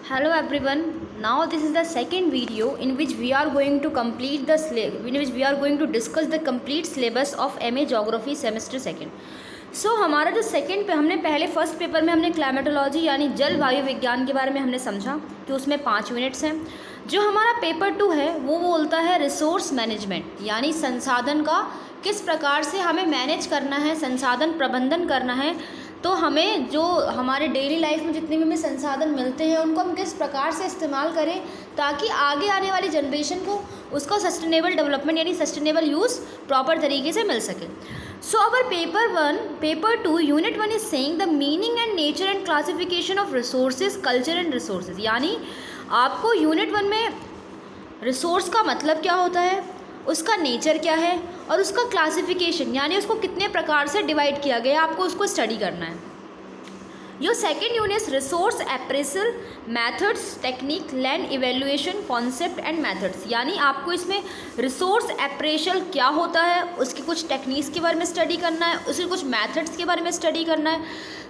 Hello everyone. Now this is the second video in which we are going to discuss the complete syllabus of MA Geography semester second. हमारा जो second पे हमने पहले first paper में हमने climatology यानी जलवायु विज्ञान के बारे में हमने समझा कि उसमें 5 यूनिट्स हैं। जो हमारा पेपर 2 है वो बोलता है रिसोर्स मैनेजमेंट यानी संसाधन का किस प्रकार से हमें मैनेज करना है, संसाधन प्रबंधन करना है। तो हमें जो हमारे डेली लाइफ में जितने भी हमें संसाधन मिलते हैं उनको हम किस प्रकार से इस्तेमाल करें ताकि आगे आने वाली जनरेशन को उसका सस्टेनेबल डेवलपमेंट यानी सस्टेनेबल यूज़ प्रॉपर तरीके से मिल सके। So our paper 2 unit 1 is saying the meaning and nature and classification of resources culture and resources. यानी आपको यूनिट 1 में रिसोर्स का मतलब क्या होता है, उसका नेचर क्या है और उसका क्लासिफिकेशन यानी उसको कितने प्रकार से डिवाइड किया गया, आपको उसको स्टडी करना है। Your second unit resource appraisal methods technique land evaluation concept and methods. यानी आपको इसमें रिसोर्स एप्रेशल क्या होता है, उसकी कुछ टेक्निक्स के बारे में स्टडी करना है, उसके कुछ मेथड्स के बारे में स्टडी करना है।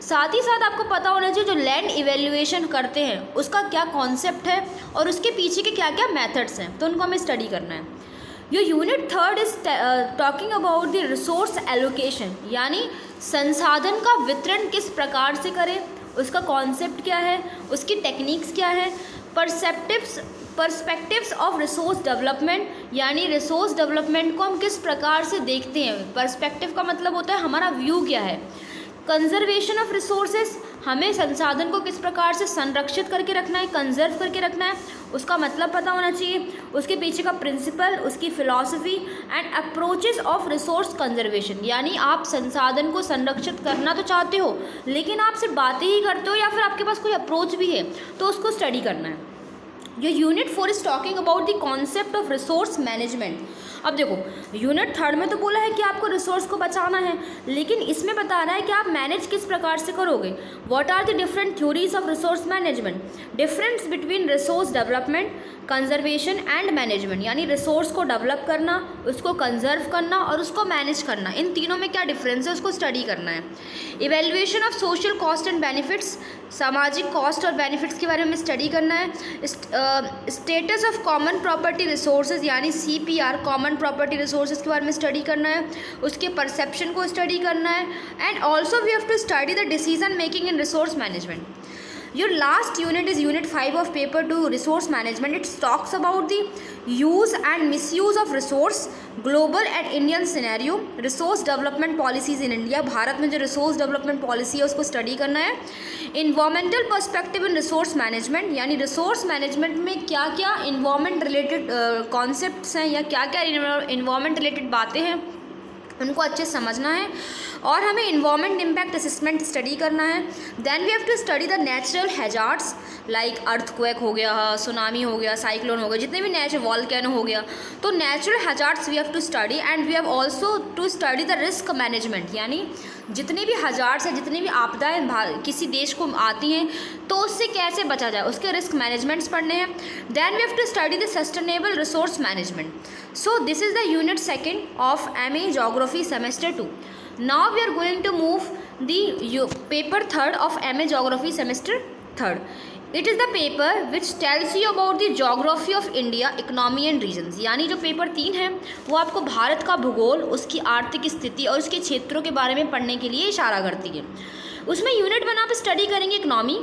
साथ ही साथ आपको पता होना चाहिए जो लैंड इवेल्युएशन करते हैं उसका क्या कॉन्सेप्ट है और उसके पीछे के क्या क्या मेथड्स हैं, तो उनको हमें स्टडी करना है। Your unit 3 is talking about the resource allocation यानी संसाधन का वितरण किस प्रकार से करें, उसका कॉन्सेप्ट क्या है, उसकी टेक्निक्स क्या है। पर्सपेक्टिव्स ऑफ रिसोर्स डेवलपमेंट यानी रिसोर्स डेवलपमेंट को हम किस प्रकार से देखते हैं। पर्सपेक्टिव का मतलब होता है हमारा व्यू क्या है। कंजर्वेशन ऑफ रिसोर्सेज हमें संसाधन को किस प्रकार से संरक्षित करके रखना है, कंजर्व करके रखना है, उसका मतलब पता होना चाहिए। उसके पीछे का प्रिंसिपल, उसकी philosophy and approaches of resource conservation यानी आप संसाधन को संरक्षित करना तो चाहते हो लेकिन आप सिर्फ बातें ही करते हो या फिर आपके पास कोई अप्रोच भी है तो उसको स्टडी करना है। ये unit 4 is talking about the concept of resource management. अब देखो यूनिट 3 में तो बोला है कि आपको रिसोर्स को बचाना है लेकिन इसमें बता रहा है कि आप मैनेज किस प्रकार से करोगे। What are the different theories of resource management, difference between resource development conservation and management. यानी रिसोर्स को डेवलप करना, उसको कंजर्व करना और उसको मैनेज करना, इन तीनों में क्या डिफरेंस है उसको स्टडी करना है। Evaluation of social cost and benefits, सामाजिक कॉस्ट और बेनिफिट्स के बारे में स्टडी करना है। Status of common property resources यानी CPR कॉमन प्रॉपर्टी रिसोर्सेज के बारे में स्टडी करना है, उसके परसेप्शन को स्टडी करना है। And also we have to study the decision making in resource management. Your last unit is unit 5 of paper 2 resource management. It talks about the use and misuse of resource, global and Indian scenario, resource development policies in India। Bharat में जो resource development policy है उसको study करना है। Environmental perspective in resource management यानी resource management में क्या क्या environment related concepts हैं या क्या क्या environment related बातें हैं उनको अच्छे से समझना है। और हमें इन्वायरमेंट इम्पैक्ट असेसमेंट स्टडी करना है। Then we have to study the natural hazards like earthquake हो गया, सुनामी हो गया, साइक्लोन हो गया, जितने भी नेचुरल वॉल्केनो हो गया, तो natural hazards we have to study. And we have also to study the risk management यानी जितने भी हजार्ड्स हैं, जितनी भी आपदाएं किसी देश को आती हैं तो उससे कैसे बचा जाए, उसके रिस्क मैनेजमेंट्स पढ़ने हैं। Then we have to study the sustainable resource management. So this is the unit 2 of MA Geography semester 2. Now we are going to move the paper 3 of MA Geography semester 3. It is the paper which tells you about the geography of India, economy and regions। यानी जो paper 3 है वो आपको भारत का भूगोल, उसकी आर्थिक स्थिति और उसके क्षेत्रों के बारे में पढ़ने के लिए इशारा करती है। उसमें यूनिट 1 आप स्टडी करेंगे economy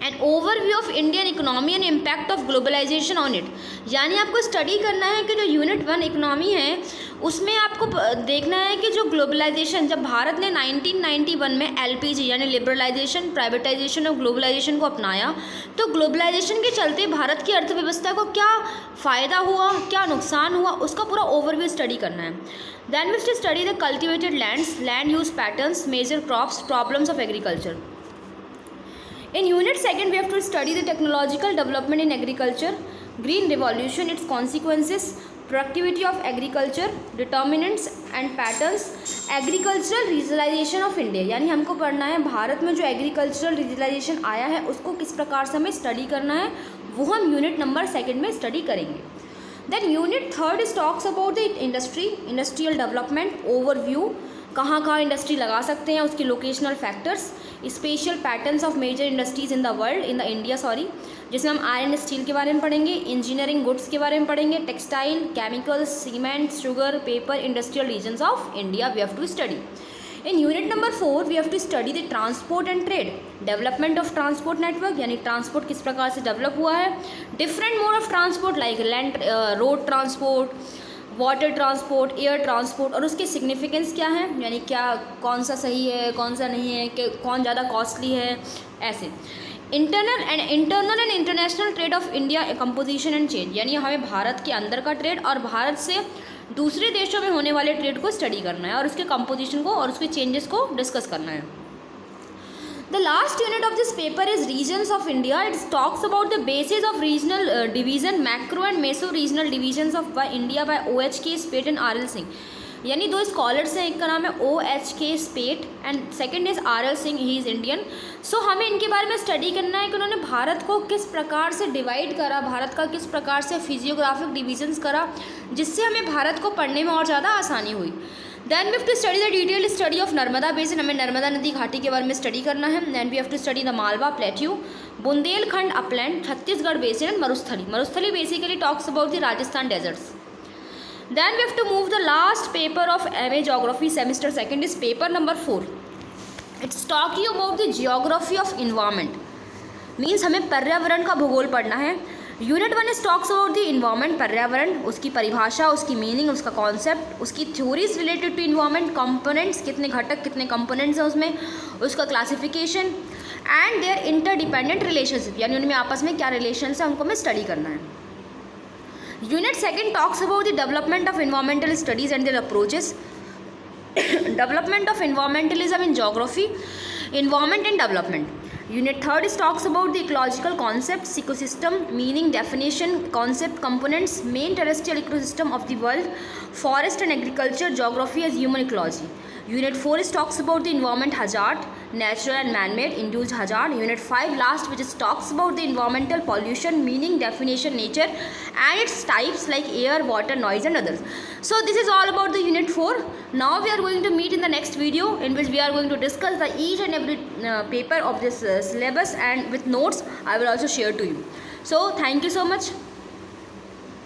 and overview of Indian economy and impact of globalisation on it. यानी आपको स्टडी करना है कि जो यूनिट 1 इकोनॉमी है उसमें आपको देखना है कि जो ग्लोबलाइजेशन, जब भारत ने 1991 में LPG यानी लिबरलाइजेशन, प्राइवेटाइजेशन और ग्लोबलाइजेशन को अपनाया तो ग्लोबलाइजेशन के चलते भारत की अर्थव्यवस्था को क्या फ़ायदा हुआ, क्या नुकसान हुआ, उसका पूरा ओवरव्यू स्टडी करना है। Then we study the cultivated lands, land use patterns, major crops, problems of agriculture. In unit 2 we have to study the technological development in agriculture, green revolution, its consequences, productivity of agriculture, determinants and patterns, agricultural regionalization of India। यानी हमको पढ़ना है भारत में जो agricultural regionalisation आया है उसको किस प्रकार से हमें स्टडी करना है, वो हम यूनिट नंबर 2 में स्टडी करेंगे। Then unit 3 is talks about the industry, industrial development overview, कहाँ कहाँ इंडस्ट्री लगा सकते हैं, उसकी locational factors, special patterns of major industries in the world, in the India sorry, जिसमें हम आयरन स्टील के बारे में पढ़ेंगे, इंजीनियरिंग गुड्स के बारे में पढ़ेंगे, textile, chemicals, cement, sugar, paper, industrial regions of India we have to study. In unit number 4 we have to study the transport and trade, development of transport network, यानी transport किस प्रकार से develop हुआ है, different mode of transport like land road transport, water transport, air transport, और उसके significance क्या है, यानी क्या कौन सा सही है कौन सा नहीं है, कि कौन ज़्यादा कॉस्टली है, ऐसे. Internal and international trade off India composition and change, यानी हमें भारत के अंदर का ट्रेड और भारत से दूसरे देशों में होने वाले ट्रेड को स्टडी करना है और उसके कंपोजिशन को और उसके चेंजेस को डिस्कस करना है. The last unit of this paper is regions of India. It talks about the basis of regional division, macro and meso regional divisions of by India by OHK Spate and RL Singh. यानी दो scholars हैं, एक का नाम है OHK Spate and second is RL Singh, he is Indian. So हमें इनके बारे में स्टडी करना है कि उन्होंने भारत को किस प्रकार से डिवाइड करा, भारत का किस प्रकार से फिजियोग्राफिक डिविजन्स करा, जिससे हमें भारत को पढ़ने में और ज़्यादा आसानी हुई. Then we have to study the detail study of Narmada basin, हमें नर्मदा नदी घाटी के बारे में स्टडी करना है. Then we have to study the Malwa plateau, Bundelkhand upland, Chhattisgarh basin and Marusthali. Marusthali basically talks about the Rajasthan deserts. Then we have to move the last paper of MA Geography semester 2 is paper number 4. It's talking about the geography of environment. Means हमें पर्यावरण का भूगोल पढ़ना है. Unit 1 is talks about the environment, पर्यावरण, उसकी परिभाषा, उसकी मीनिंग, उसका कॉन्सेप्ट, उसकी theories related to environment, components, कितने घटक कितने कंपोनेंट्स हैं उसमें, उसका classification and their interdependent relationship, यानी उनमें आपस में क्या रिलेशन है उनको हमें स्टडी करना है. Unit 2 talks about the development of environmental studies and their approaches. Development of environmentalism in geography, environment and development. Unit 3 is talks about the ecological concepts, ecosystem, meaning, definition, concept, components, main terrestrial ecosystem of the world, forest and agriculture, geography as human ecology. Unit 4 is talks about the environment hazard, natural and man-made, induced hazard. Unit 5 last, which is talks about the environmental pollution, meaning, definition, nature and its types like air, water, noise and others. So this is all about the unit 4. Now we are going to meet in the next video in which we are going to discuss the each and every paper of this syllabus, and with notes I will also share to you. So thank you so much.